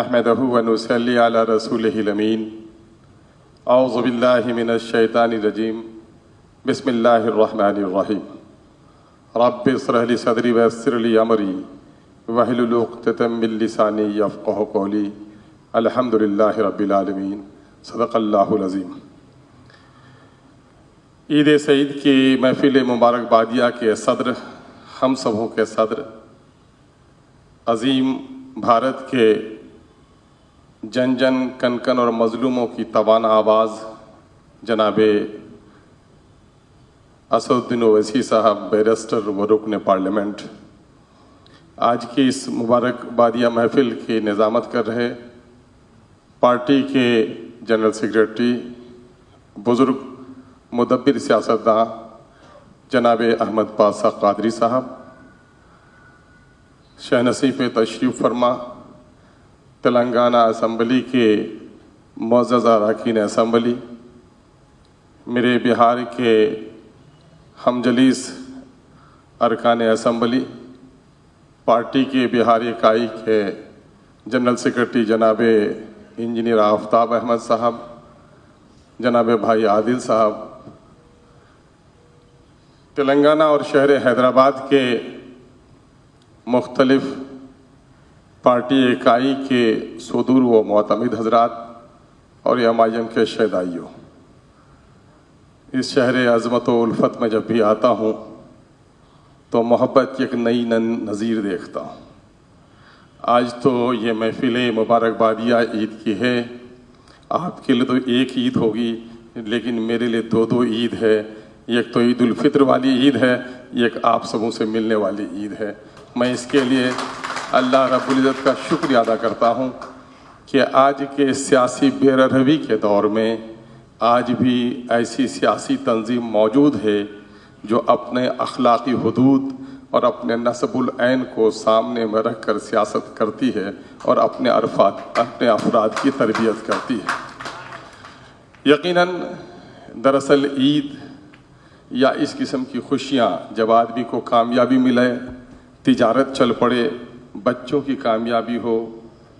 नहमदहु व नुसल्ली अला रसूलिहिल अमीन। औज़ु बिल्लाहि मिनश शैतानिर रजीम। बिस्मिल्लाहिर रहमानिर रहीम। रब्बि इश्रह ली सदरी व यस्सिर ली अमरी वहलुल उक़दतम मिन लिसानी यफ़क़हू क़ौली। अल्हम्दुलिल्लाहि रब्बिल आलमीन। सदक़ल्लाहुल अज़ीम। ईद सईद की महफ़िल मुबारकबादिया के सदर, हम सबों के सदर, अज़ीम भारत के जन जन कन कन और मज़लूमों की तवाना आवाज़ जनाबे असदुद्दीन ओवैसी साहब, बैरिस्टर व रुकन पार्लियामेंट, आज की इस मुबारकबादिया महफ़िल की निज़ामत कर रहे पार्टी के जनरल सेक्रेटरी, बुज़ुर्ग मुदब्बिर सियासतदां जनाब अहमद पासा क़ादरी साहब, शहनसी पे तशरीफ़ फरमा तेलंगाना असम्बली के मुअज़्ज़ज़ अरकान असम्बली, मेरे बिहार के हमजलीस अरकान असम्बली, पार्टी के बिहार इकाई के जनरल सेक्रेटरी जनाब इंजीनियर आफ्ताब अहमद साहब, जनाब भाई आदिल साहब, तेलंगाना और शहर हैदराबाद के मुख्तलिफ पार्टी इकाई के सदूर व मोतमिद हजरात और एमआईएम के शहदाइयों, इस शहर अज़मत व उल्फत में जब भी आता हूँ तो मोहब्बत की एक नई नज़ीर देखता हूँ। आज तो ये महफ़िल मुबारकबादिया ईद की है। आपके लिए तो एक ईद होगी, लेकिन मेरे लिए दो दो ईद है। एक तो ईद उल फित्र वाली ईद है, एक आप सबों से मिलने वाली ईद है। मैं इसके लिए अल्लाह रब्बुल इज़्ज़त का शुक्रिया अदा करता हूँ कि आज के सियासी बेरहवी के दौर में आज भी ऐसी सियासी तंजीम मौजूद है जो अपने अखलाकी हुदूद और अपने नस्बुल ऐन को सामने में रख कर सियासत करती है और अपने अफराद की तरबियत करती है। यकीनन दरअसल ईद या इस किस्म की खुशियाँ जब आदमी को कामयाबी मिले, तिजारत चल पड़े, बच्चों की कामयाबी हो,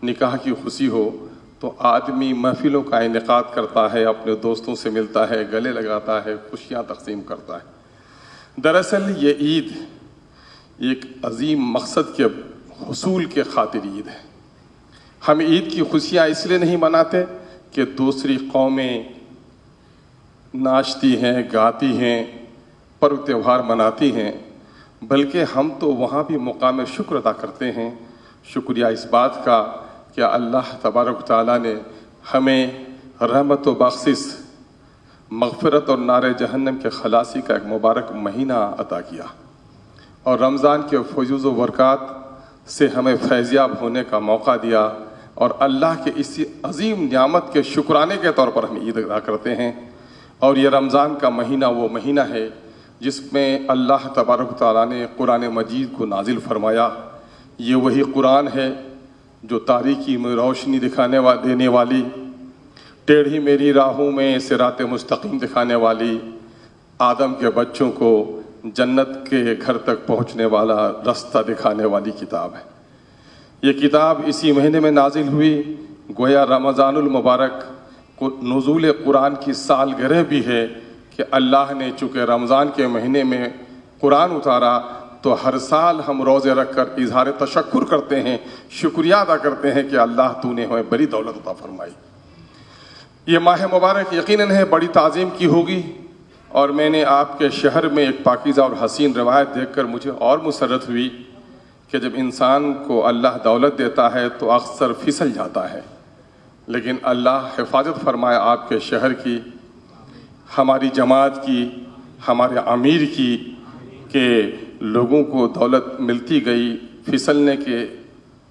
निकाह की खुशी हो, तो आदमी महफ़िलों का इनेकाद करता है, अपने दोस्तों से मिलता है, गले लगाता है, खुशियाँ तक़सीम करता है। दरअसल ये ईद एक अजीम मकसद के हुसूल के खातिर ईद है। हम ईद की खुशियाँ इसलिए नहीं मनाते कि दूसरी कौमें नाचती हैं, गाती हैं, पर्व त्यौहार मनाती हैं, बल्कि हम तो वहाँ भी मुकाम शुक्र अदा करते हैं। शुक्रिया इस बात का कि अल्लाह तबारक तआला ने हमें रहमत व बख्शिश, मग़फ़िरत और नारे जहन्नम के खलासी का एक मुबारक महीना अता किया और रमज़ान के फयूज़ व बरक़ात से हमें फैज़याब होने का मौका दिया। और अल्लाह के इसी अज़ीम नियामत के शुक्राने के तौर पर हम ईद अदा करते हैं। और ये रमज़ान का महीना वो महीना है जिसमें अल्लाह तबारक तआला ने कुरान मजीद को नाजिल फरमाया। ये वही कुरान है जो तारीकी में रोशनी देने वाली, टेढ़ी मेरी राहों में सिरात मुस्तकीम दिखाने वाली, आदम के बच्चों को जन्नत के घर तक पहुँचने वाला रास्ता दिखाने वाली किताब है। ये किताब इसी महीने में नाजिल हुई। गोया रमज़ानुल मुबारक नुज़ूल कुरान की सालगिरह भी है कि अल्लाह ने चूँकि रमज़ान के महीने में कुरान उतारा, तो हर साल हम रोज़े रख कर इजहार तशक्कुर करते हैं, शुक्रिया अदा करते हैं कि अल्लाह तूने हमें बड़ी दौलत अता फरमाई। ये माह मुबारक यकीनन है बड़ी ताज़ीम की होगी। और मैंने आपके शहर में एक पाकीज़ा और हसीन रवायत देखकर मुझे और मुसर्रत हुई कि जब इंसान को अल्लाह दौलत देता है तो अक्सर फिसल जाता है, लेकिन अल्लाह हिफाजत फरमाए आपके शहर की, हमारी जमात की, हमारे अमीर की, के लोगों को दौलत मिलती गई, फिसलने के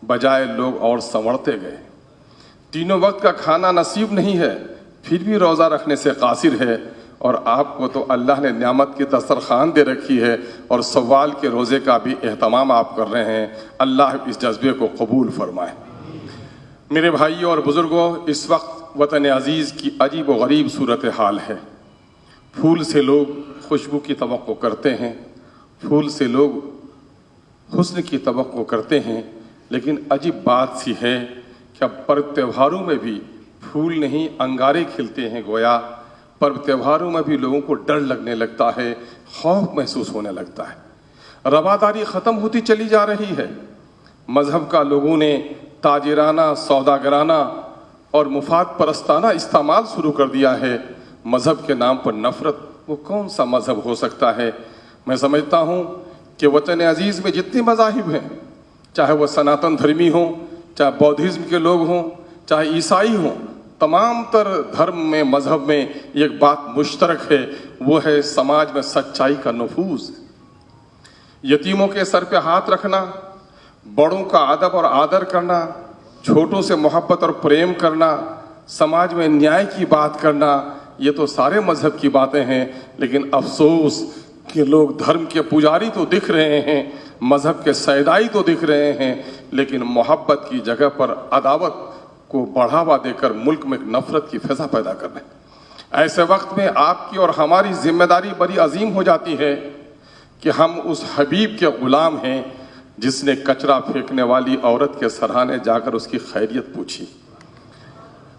बजाय लोग और संवरते गए। तीनों वक्त का खाना नसीब नहीं है, फिर भी रोज़ा रखने से कासिर है। और आपको तो अल्लाह ने नियामत की दस्तरखान दे रखी है और सवाल के रोज़े का भी एहतमाम आप कर रहे हैं। अल्लाह इस जज्बे को कबूल फरमाए। मेरे भाइयों और बुज़ुर्गों, इस वक्त वतन अज़ीज़ की अजीब व गरीब सूरत हाल है। फूल से लोग खुशबू की तवक्को करते हैं, फूल से लोग हुस्न की तवक्को करते हैं, लेकिन अजीब बात सी है کہ اب पर्व त्योहारों में भी फूल नहीं अंगारे खिलते हैं गोया, पर्व त्योहारों में भी लोगों को डर लगने लगता है, खौफ महसूस होने लगता है। रवादारी ख़त्म होती चली जा रही है। मज़हब का लोगों ने ताजिराना, सौदागराना और मुफाद परस्ताना इस्तेमाल शुरू कर दिया है। मज़हब के नाम पर नफ़रत, वो कौन सा मज़हब हो सकता है? मैं समझता हूँ कि वतन अजीज़ में जितने मज़ाहिब हैं, चाहे वह सनातन धर्मी हों, चाहे बौद्धिज़्म के लोग हों, चाहे ईसाई हों, तमाम तर धर्म में, मज़हब में एक बात मुश्तरक है, वो है समाज में सच्चाई का नफूज़। यतीमों के सर पे हाथ रखना, बड़ों का अदब और आदर करना, छोटों से मोहब्बत और प्रेम करना, समाज में न्याय की बात करना, ये तो सारे मज़हब की बातें हैं। लेकिन अफसोस कि लोग धर्म के पुजारी तो दिख रहे हैं, मज़हब के सैदाई तो दिख रहे हैं, लेकिन मोहब्बत की जगह पर अदावत को बढ़ावा देकर मुल्क में नफ़रत की फ़िज़ा पैदा कर रहे हैं। ऐसे वक्त में आपकी और हमारी जिम्मेदारी बड़ी अजीम हो जाती है कि हम उस हबीब के ग़ुलाम हैं जिसने कचरा फेंकने वाली औरत के सराहने जाकर उसकी खैरियत पूछी।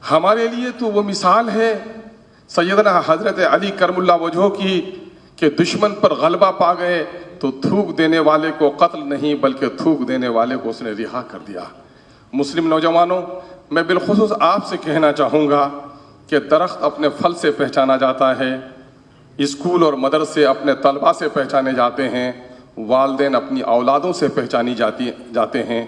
हमारे लिए तो वो मिसाल है सैयदना हज़रत अली करमुल्लाह वजह की कि दुश्मन पर गलबा पा गए तो थूक देने वाले को कत्ल नहीं बल्कि थूक देने वाले को उसने रिहा कर दिया। मुस्लिम नौजवानों, मैं बिलखुसूस आपसे कहना चाहूँगा कि दरख्त अपने फल से पहचाना जाता है, स्कूल और मदरसे अपने तलबा से पहचाने जाते हैं, वालिदैन अपनी औलादों से पहचानी जाते हैं,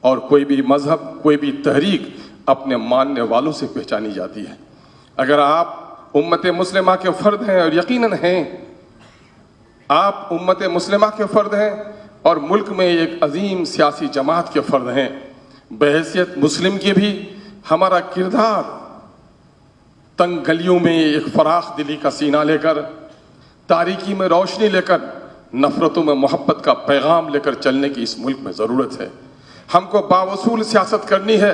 और कोई भी मज़हब, कोई भी तहरीक अपने मानने वालों से पहचानी जाती है। अगर आप उम्मत मुस्लिमा के फ़र्द हैं, और यकीनन हैं, आप उम्मत मुस्लिमा के फ़र्द हैं और मुल्क में एक अजीम सियासी जमात के फ़र्द हैं, बहैसियत मुस्लिम की भी हमारा किरदार तंग गलियों में एक फराख दिली का सीना लेकर, तारीकी में रोशनी लेकर, नफ़रतों में मोहब्बत का पैगाम लेकर चलने की इस मुल्क में ज़रूरत है। हमको बावसूल सियासत करनी है,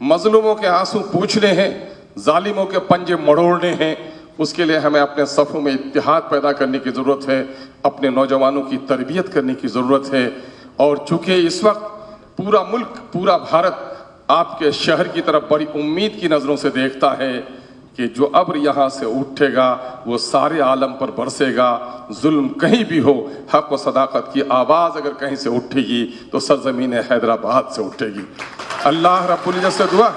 मज़लूमों के आंसू पूछने हैं, जालिमों के पंजे मड़ोड़ने हैं। उसके लिए हमें अपने सफ़ों में इत्तेहाद पैदा करने की ज़रूरत है, अपने नौजवानों की तरबियत करने की ज़रूरत है। और चूँकि इस वक्त पूरा मुल्क, पूरा भारत आपके शहर की तरफ बड़ी उम्मीद की नज़रों से देखता है कि जो अब्र यहाँ से उठेगा वो सारे आलम पर बरसेगा। जुल्म कहीं भी हो, हक़ व सदाकत की आवाज़ अगर कहीं से उठेगी तो सरज़मीन हैदराबाद से उठेगी। अल्लाह रब्बुल इज़्ज़त से दुआ,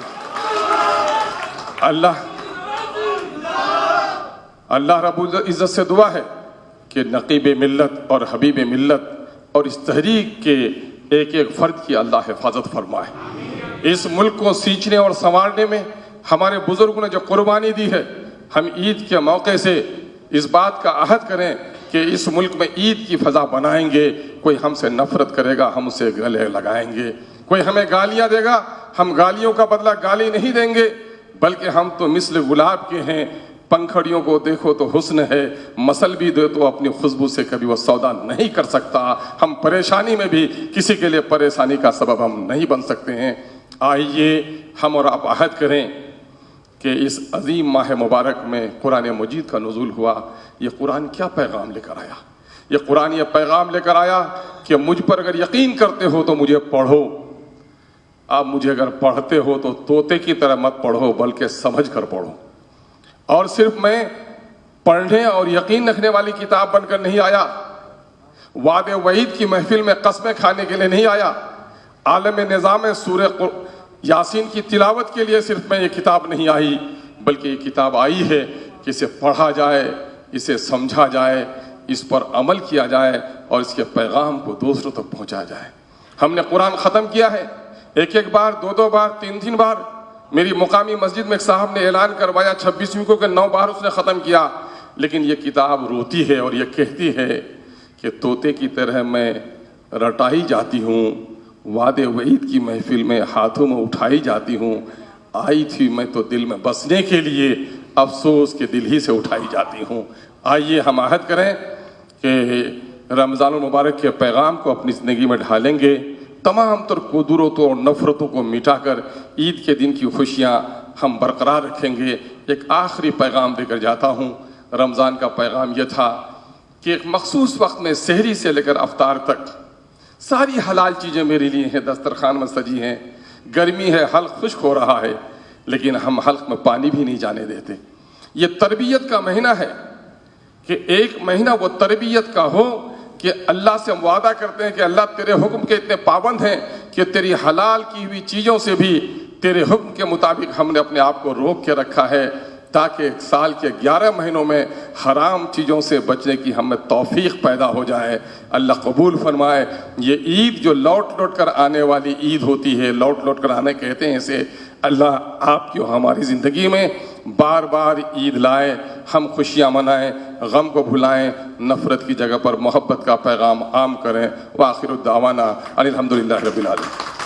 अल्लाह रब्बुल इज़्ज़त से दुआ है कि नक़ीब मिल्लत और हबीब मिल्लत और इस तहरीक के एक एक फ़र्द की अल्लाह हिफाजत फरमाए। इस मुल्क को सींचने और संवारने में हमारे बुज़ुर्गों ने जो कुर्बानी दी है, हम ईद के मौके से इस बात का अहद करें कि इस मुल्क में ईद की फ़ज़ा बनाएंगे। कोई हमसे नफ़रत करेगा, हम उसे गले लगाएंगे। कोई हमें गालियाँ देगा, हम गालियों का बदला गाली नहीं देंगे, बल्कि हम तो मिसल गुलाब के हैं। पंखड़ियों को देखो तो हुस्न है, मसल भी दे तो अपनी खुशबू से कभी वो सौदा नहीं कर सकता। हम परेशानी में भी किसी के लिए परेशानी का सबब हम नहीं बन सकते हैं। आइए हम और आप अहद करें कि इस अजीम माह मुबारक में कुरान मजीद का नुज़ूल हुआ। ये कुरान क्या पैगाम लेकर आया? ये कुरान ये पैगाम लेकर आया कि मुझ पर अगर यकीन करते हो तो मुझे पढ़ो। आप मुझे अगर पढ़ते हो तो तोते की तरह मत पढ़ो, बल्कि समझ कर पढ़ो। और सिर्फ मैं पढ़ने और यकीन रखने वाली किताब बनकर नहीं आया, वादे वईद की महफिल में कस्में खाने के लिए नहीं आया, आलम निज़ाम सूरह यासीन की तिलावत के लिए सिर्फ मैं ये किताब नहीं आई, बल्कि ये किताब आई है कि इसे पढ़ा जाए, इसे समझा जाए, इस पर अमल किया जाए और इसके पैगाम को दूसरों तक पहुँचाया जाए। हमने कुरान ख़त्म किया है, एक एक बार, दो दो बार, तीन तीन बार। मेरी मुकामी मस्जिद में एक साहब ने ऐलान करवाया 26वीं को कि 9 बार उसने ख़त्म किया। लेकिन ये किताब रोती है और ये कहती है कि तोते की तरह मैं रटाई जाती हूँ, वादे वईद की महफिल में हाथों में उठाई जाती हूँ। आई थी मैं तो दिल में बसने के लिए, अफसोस के दिल ही से उठाई जाती हूँ। आइए हम आहद करें कि रमज़ान मुबारक के पैगाम को अपनी ज़िंदगी में ढालेंगे, तमाम तर कुदरतों और नफ़रतों को मिटाकर ईद के दिन की खुशियाँ हम बरकरार रखेंगे। एक आखिरी पैगाम देकर जाता हूँ। रमज़ान का पैगाम यह था कि एक मखसूस वक्त में सहरी से लेकर अफ्तार तक सारी हलाल चीज़ें मेरे लिए हैं, दस्तरखान में सजी हैं। گرمی ہے، حلق خشک ہو رہا ہے، لیکن ہم حلق میں پانی بھی نہیں جانے دیتے۔ یہ تربیت کا مہینہ ہے کہ ایک مہینہ وہ تربیت کا ہو کہ اللہ سے ہم وعدہ کرتے ہیں کہ اللہ تیرے حکم کے اتنے پابند ہیں کہ تیری حلال کی ہوئی چیزوں سے بھی تیرے حکم کے مطابق ہم نے اپنے آپ کو روک کے رکھا ہے، تاکہ سال کے 11 مہینوں میں حرام چیزوں سے بچنے کی ہمیں توفیق پیدا ہو جائے۔ اللہ قبول فرمائے۔ یہ عید جو لوٹ لوٹ کر آنے والی عید ہوتی ہے، لوٹ لوٹ کر آنے کہتے ہیں اسے، اللہ آپ کی ہماری زندگی میں بار بار عید لائے، ہم خوشیاں منائیں، غم کو بھلائیں، نفرت کی جگہ پر محبت کا پیغام عام کریں۔ وآخر الدعوانا ان الحمدللہ رب العالمین۔